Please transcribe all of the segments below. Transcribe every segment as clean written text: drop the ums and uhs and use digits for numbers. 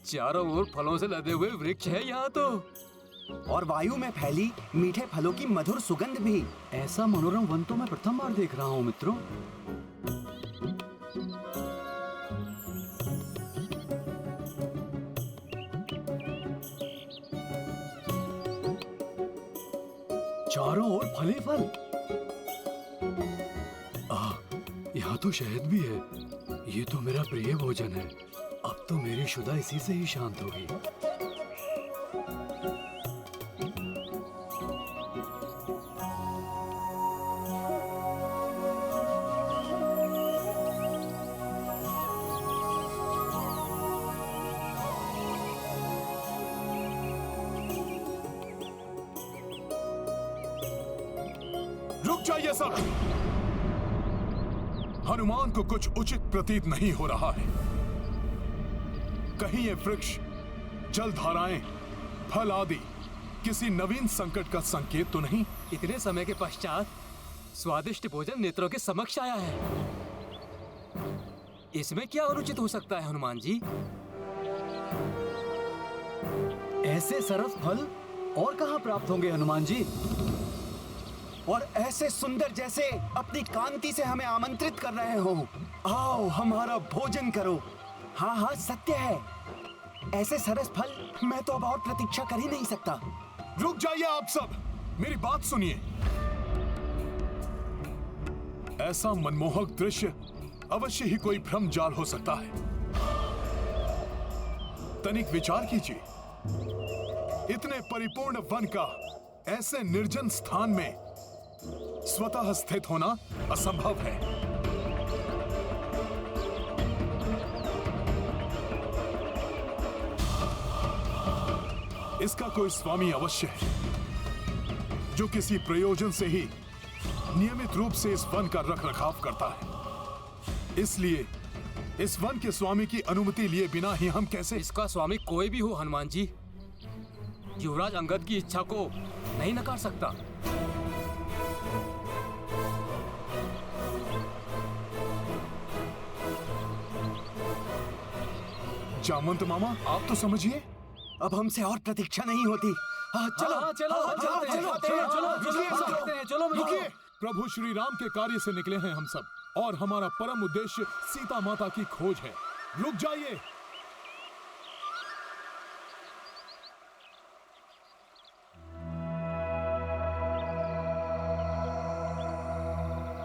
चारों ओर फलों से लदे हुए वृक्ष है यहाँ तो। और वायु में फैली मीठे फलों की मधुर सुगंध भी। ऐसा मनोरम वन तो मैं प्रथम बार देख रहा हूँ मित्रों। चारों ओर फल ही फल। यहाँ तो शहद भी है। ये तो मेरा प्रिय भोजन है। अब तो मेरी शुदा इसी से ही शांत होगी। रुक जाइए सब। हनुमान को कुछ उचित प्रतीत नहीं हो रहा है। कहीं ये वृक्ष, जलधाराएं, फल आदि किसी नवीन संकट का संकेत तो नहीं? इतने समय के पश्चात स्वादिष्ट भोजन नेत्रों के समक्ष आया है। इसमें क्या अनुचित हो सकता है हनुमान जी? ऐसे सरस फल और कहाँ प्राप्त होंगे हनुमान जी? और ऐसे सुंदर जैसे अपनी कांति से हमें आमंत्रित कर रहे हो। आओ हमारा भोजन करो। हाँ हाँ सत्य है। ऐसे सरस फल मैं तो अब और प्रतीक्षा कर ही नहीं सकता। रुक जाइए आप सब, मेरी बात सुनिए। ऐसा मनमोहक दृश्य अवश्य ही कोई भ्रम जाल हो सकता है। तनिक विचार कीजिए। इतने परिपूर्ण वन का ऐसे निर्जन स्थान में स्वतः स्थित होना असंभव है। इसका कोई स्वामी अवश्य है, जो किसी प्रयोजन से ही नियमित रूप से इस वन का रखरखाव करता है। इसलिए इस वन के स्वामी की अनुमति लिए बिना ही हम कैसे? इसका स्वामी कोई भी हो हनुमान जी, युवराज अंगद की इच्छा को नहीं नकार सकता। जामवंत मामा, आप तो समझिए। अब हमसे और प्रतीक्षा नहीं होती। चलो चलो रुकिए। प्रभु श्री राम के कार्य से निकले हैं हम सब, और हमारा परम उद्देश्य सीता माता की खोज है। रुक जाइए।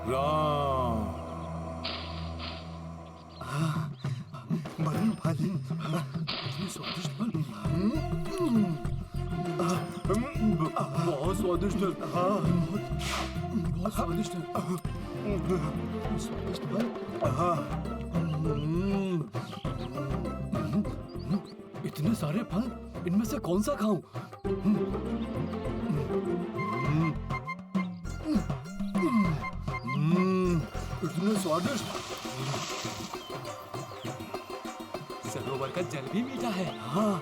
राम फल, स्वादिष्ट फल, बहुत स्वादिष्ट है। बहुत स्वादिष्ट है। स्वादिष्ट फल। इतने सारे फल, इनमें से कौन सा खाऊं? इतने स्वादिष्ट। सरोवर का जल भी मीठा है। हाँ।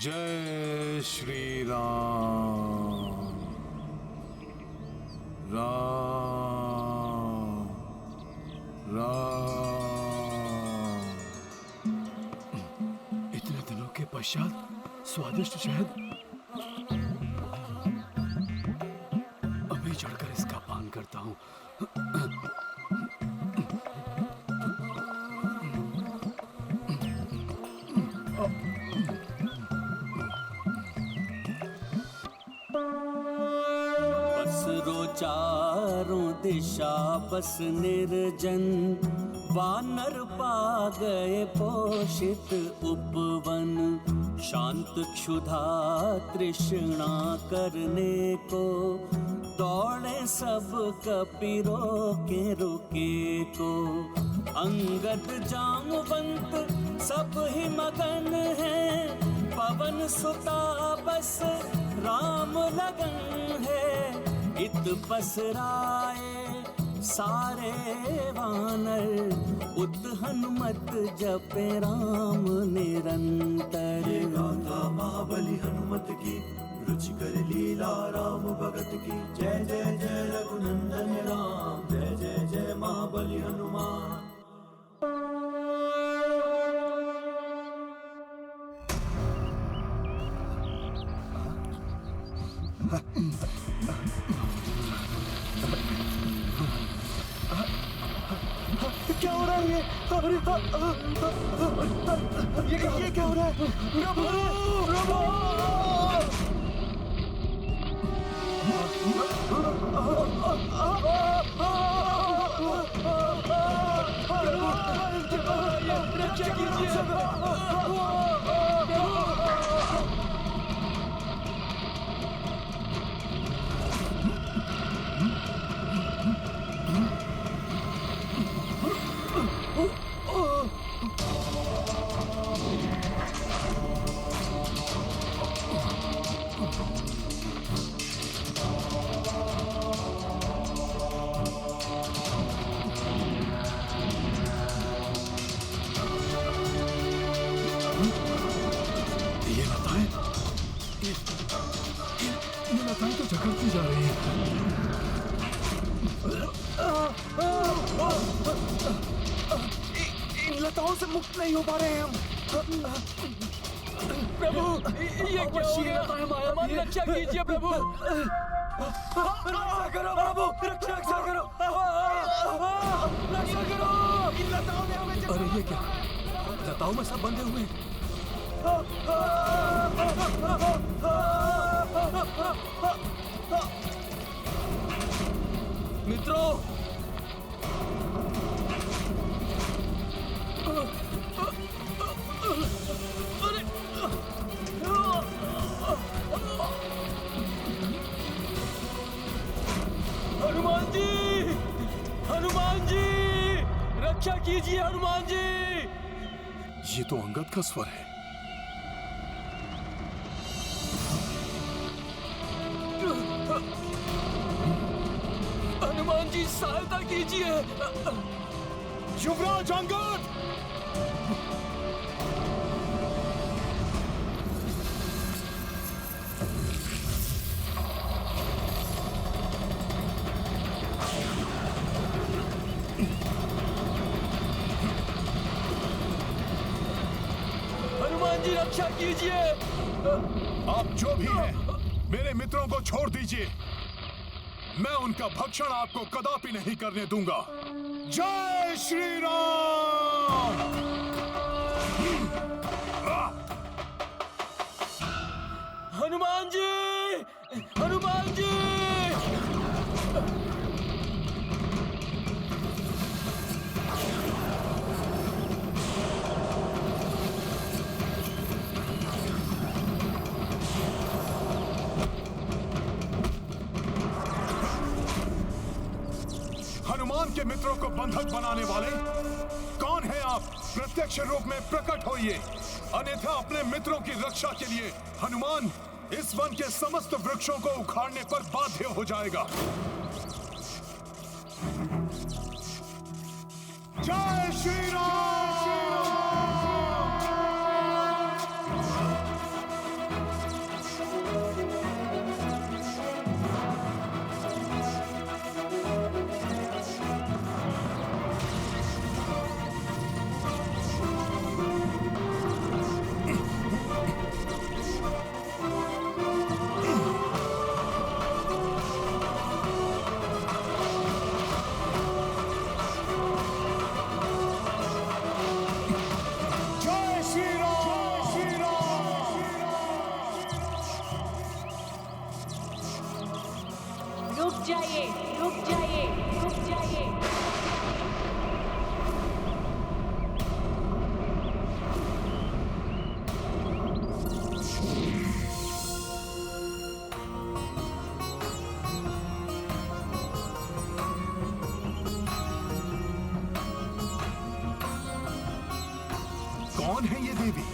जय श्री राम। राम राम। इतने दिनों के पश्चात स्वादिष्ट शहद। अभी चढ़कर इसका पान करता हूँ। चारों दिशा बस निर्जन, वानर पा गए पोषित उपवन। शांत क्षुधा तृष्णा करने को, दौड़े सब कपिरो के रुके को। अंगद जामवंत सब ही मगन है, पवन सुता बस राम लगन है। इत पसराए सारे वानर, उत हनुमत जपे राम निरंतर। ये गाथा महाबली हनुमत की, रुचिकर लीला राम भगत की। जय जय जय रघुनंदन राम, जय जय जय क्या हो रहा है ये? अरे ये क्या हो रहा है? प्रभु! प्रभु! रक्षा कीजिए! ये लताएं ये लताएं तो जकड़ती जा रही है। इन लताओं से मुक्त नहीं हो पा रहे हैं हम। प्रभु ये क्या हो गया? हमारी रक्षा कीजिए प्रभु। रक्षा करो प्रभु, रक्षा करो, रक्षा करो। इन लताओं ने हमें अरे ये क्या, लताओं में सब बंधे हुए हैं। मित्रों हनुमान जी, हनुमान जी, रक्षा कीजिए हनुमान जी। ये तो अंगद का स्वर है। हनुमान जी सहायता कीजिए। युवराज अंगद! हनुमान जी रक्षा कीजिए। आप जो भी हैं, मेरे मित्रों को छोड़ दीजिए। मैं उनका भक्षण आपको कदापि नहीं करने दूंगा। जय श्री राम! हनुमान जी, हनुमान जी। हनुमान के मित्रों को बंधक बनाने वाले कौन हैं आप? प्रत्यक्ष रूप में प्रकट होइए, अन्यथा अपने मित्रों की रक्षा के लिए हनुमान इस वन के समस्त वृक्षों को उखाड़ने पर बाध्य हो जाएगा। जय श्री राम! रुक जाइए, रुक जाइए, रुक जाइए। कौन है ये देवी?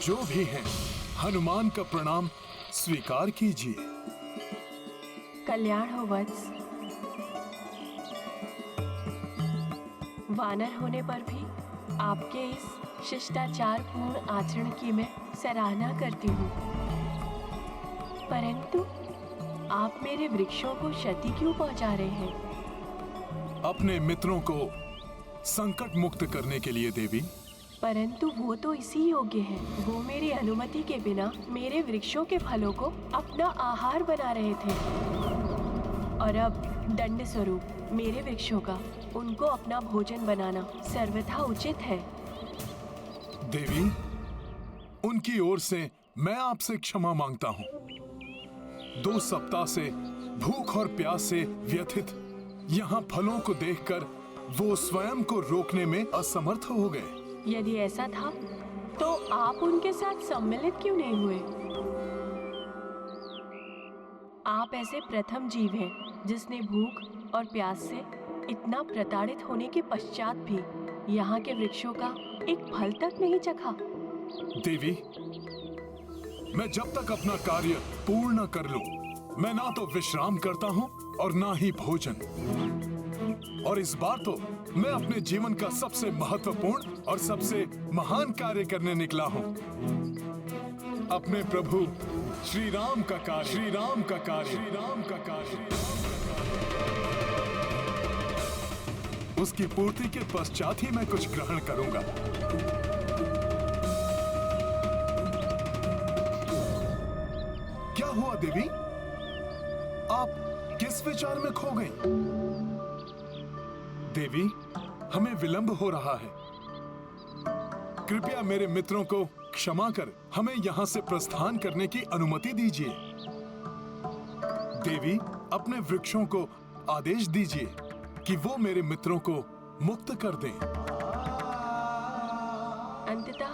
जो भी हैं, हनुमान का प्रणाम स्वीकार कीजिए। कल्याण हो वत्स। वानर होने पर भी आपके इस शिष्टाचार पूर्ण आचरण की मैं सराहना करती हूँ, परंतु आप मेरे वृक्षों को क्षति क्यों पहुँचा रहे हैं? अपने मित्रों को संकट मुक्त करने के लिए देवी। परंतु वो तो इसी योग्य है। वो मेरी अनुमति के बिना मेरे वृक्षों के फलों को अपना आहार बना रहे थे, और अब दंड स्वरूप मेरे वृक्षों का उनको अपना भोजन बनाना सर्वथा उचित है। देवी, उनकी ओर से मैं आपसे क्षमा मांगता हूँ। 2 सप्ताह से भूख और प्यास से व्यथित यहाँ फलों को देखकर वो स्वयं को रोकने में असमर्थ हो गए। यदि ऐसा था तो आप उनके साथ सम्मिलित क्यों नहीं हुए? आप ऐसे प्रथम जीव हैं जिसने भूख और प्यास से इतना प्रताड़ित होने के पश्चात भी यहाँ के वृक्षों का एक फल तक नहीं चखा। देवी, मैं जब तक अपना कार्य पूर्ण न कर लूं, मैं ना तो विश्राम करता हूं और ना ही भोजन। और इस बार तो मैं अपने जीवन का सबसे महत्वपूर्ण और सबसे महान कार्य करने निकला हूं। अपने प्रभु श्री राम का कार्य, श्री राम का कार्य, श्री राम का कार्य। उसकी पूर्ति के पश्चात ही मैं कुछ ग्रहण करूंगा। क्या हुआ देवी? आप किस विचार में खो गई? देवी, हमें विलंब हो रहा है। कृपया मेरे मित्रों को क्षमा कर हमें यहां से प्रस्थान करने की अनुमति दीजिए। देवी, अपने वृक्षों को आदेश दीजिए कि वो मेरे मित्रों को मुक्त कर दें। अंततः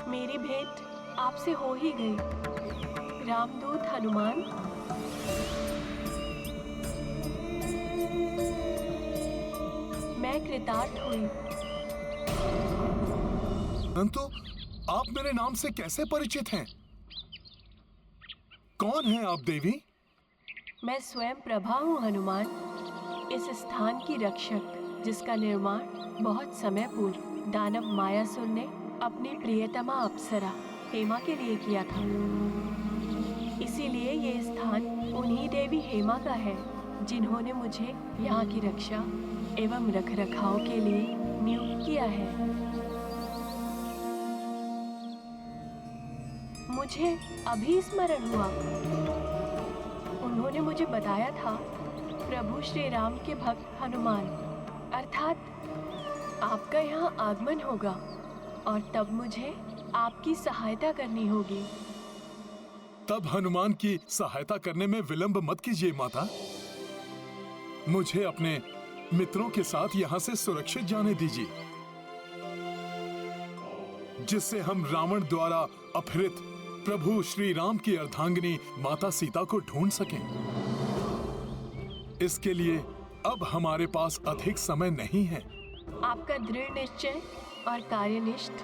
मेरी भेंट आपसे हो ही गई। रामदूत हनुमान, मैं कृतार्थ हुई। परंतु आप मेरे नाम से कैसे परिचित हैं? कौन हैं आप देवी? मैं स्वयं प्रभा हूँ हनुमान, इस स्थान की रक्षक, जिसका निर्माण बहुत समय पूर्व दानव मायासुर ने अपनी प्रियतमा अप्सरा हेमा के लिए किया था। इसीलिए ये स्थान उन्हीं देवी हेमा का है जिन्होंने मुझे यहाँ की रक्षा एवं रखरखाव के लिए नियुक्त किया है। मुझे अभी स्मरण हुआ, उन्होंने मुझे बताया था प्रभु श्री राम के भक्त हनुमान, अर्थात आपका यहाँ आगमन होगा और तब मुझे आपकी सहायता करनी होगी। तब हनुमान की सहायता करने में विलंब मत कीजिए माता। मुझे अपने मित्रों के साथ यहाँ से सुरक्षित जाने दीजिए, जिससे हम रावण द्वारा अपहृत प्रभु श्री राम की अर्धांगिनी माता सीता को ढूंढ सकें। इसके लिए अब हमारे पास अधिक समय नहीं है। आपका दृढ़ निश्चय और कार्यनिष्ठ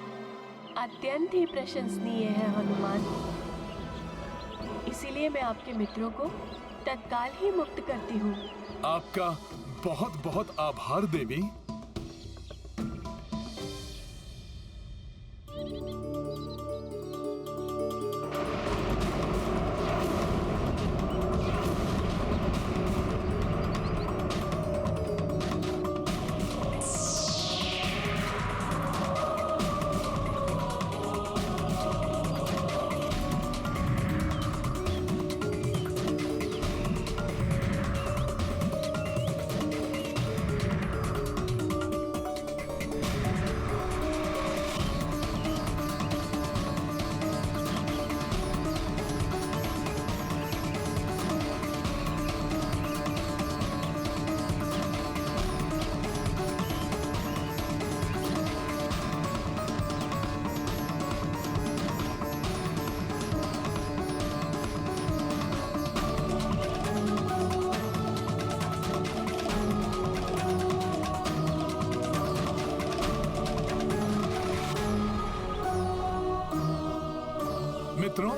अत्यंत ही प्रशंसनीय है हनुमान। इसीलिए मैं आपके मित्रों को तत्काल ही मुक्त करती हूँ। आपका बहुत बहुत आभार देवी। मित्रों,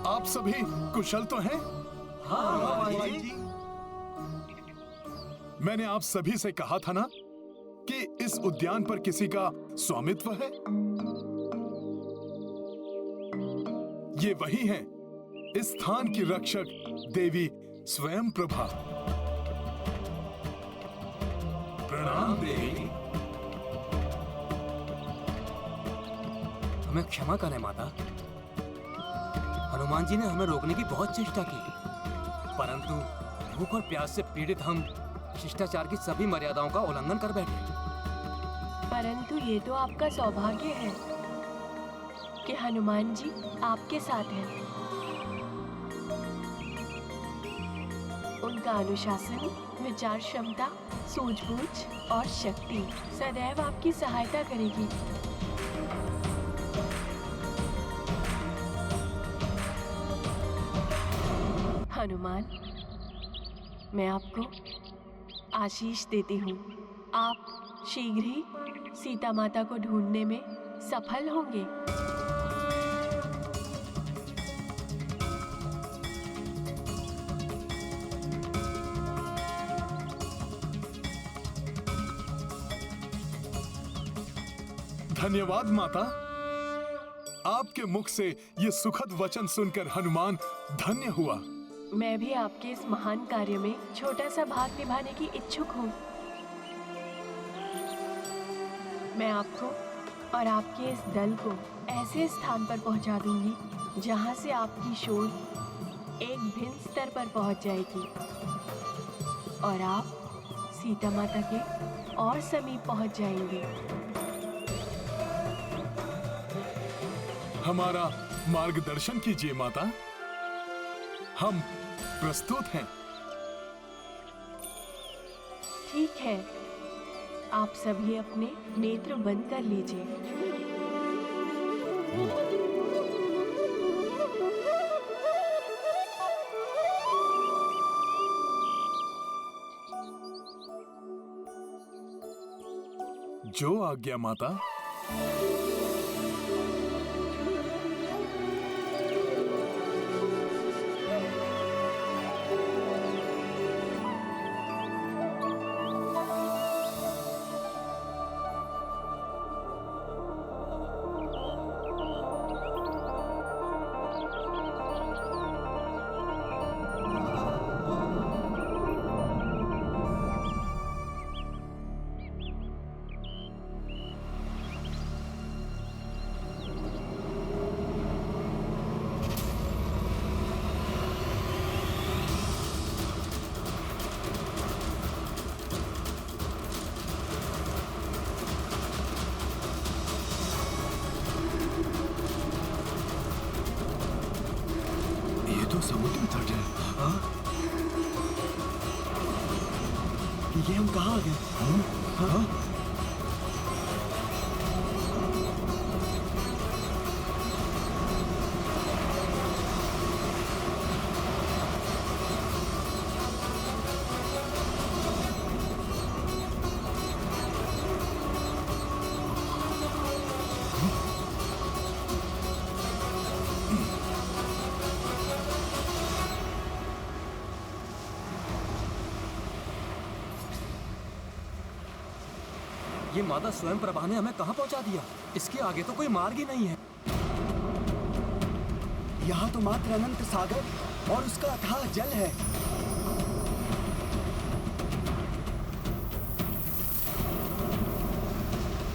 आप सभी कुशल तो हैं? मैंने आप सभी से कहा था ना कि इस उद्यान पर किसी का स्वामित्व है। ये वही हैं, इस स्थान की रक्षक देवी स्वयं प्रभा। प्रणाम देवी। हमें क्षमा करें माता। हनुमान जी ने हमें रोकने की बहुत चेष्टा की, परंतु भूख और प्यास से पीड़ित हम शिष्टाचार की सभी मर्यादाओं का उल्लंघन कर बैठे। परंतु ये तो आपका सौभाग्य है कि हनुमान जी आपके साथ हैं। उनका अनुशासन, विचार क्षमता, सूझबूझ और शक्ति सदैव आपकी सहायता करेगी। हनुमान, मैं आपको आशीष देती हूँ। आप शीघ्र ही सीता माता को ढूंढने में सफल होंगे। धन्यवाद माता। आपके मुख से ये सुखद वचन सुनकर हनुमान धन्य हुआ। मैं भी आपके इस महान कार्य में छोटा सा भाग निभाने की इच्छुक हूँ। मैं आपको और आपके इस दल को ऐसे स्थान पर पहुँचा दूंगी जहाँ से आपकी शोध एक भिन्न स्तर पर पहुँच जाएगी और आप सीता माता के और समीप पहुँच जाएंगे। हमारा मार्गदर्शन कीजिए माता, हम प्रस्तुत हैं। ठीक है, आप सभी अपने नेत्र बंद कर लीजिए। जो आज्ञा माता। ये तो समुद्र तट है। हाँ? ये हम कहाँ आ गए? हाँ? ये माता स्वयं प्रभा ने हमें कहाँ पहुँचा दिया? इसके आगे तो कोई मार्ग ही नहीं है। यहाँ तो मात्र अनंत सागर और उसका अथाह जल है।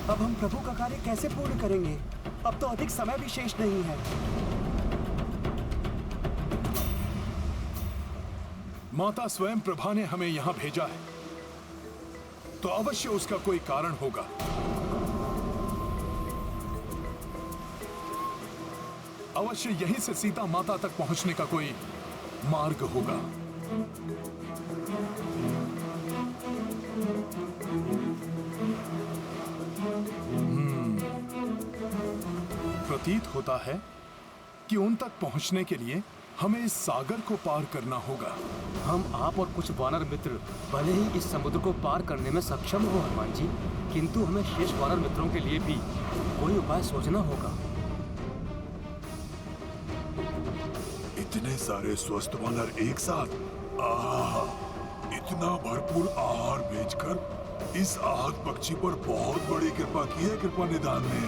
अब हम प्रभु का कार्य कैसे पूर्ण करेंगे? अब तो अधिक समय भी शेष नहीं है। माता स्वयं प्रभा ने हमें यहाँ भेजा है, तो अवश्य उसका कोई कारण होगा। अवश्य यहीं से सीता माता तक पहुंचने का कोई मार्ग होगा। प्रतीत होता है कि उन तक पहुंचने के लिए हमें इस सागर को पार करना होगा। हम, आप और कुछ वानर मित्र भले ही इस समुद्र को पार करने में सक्षम हो हनुमान जी, किंतु हमें शेष वानर मित्रों के लिए भी कोई उपाय सोचना होगा। इतने सारे स्वस्थ वानर एक साथ, आहा, इतना भरपूर आहार भेजकर इस आहत पक्षी पर बहुत बड़ी कृपा की है कृपा निधान ने।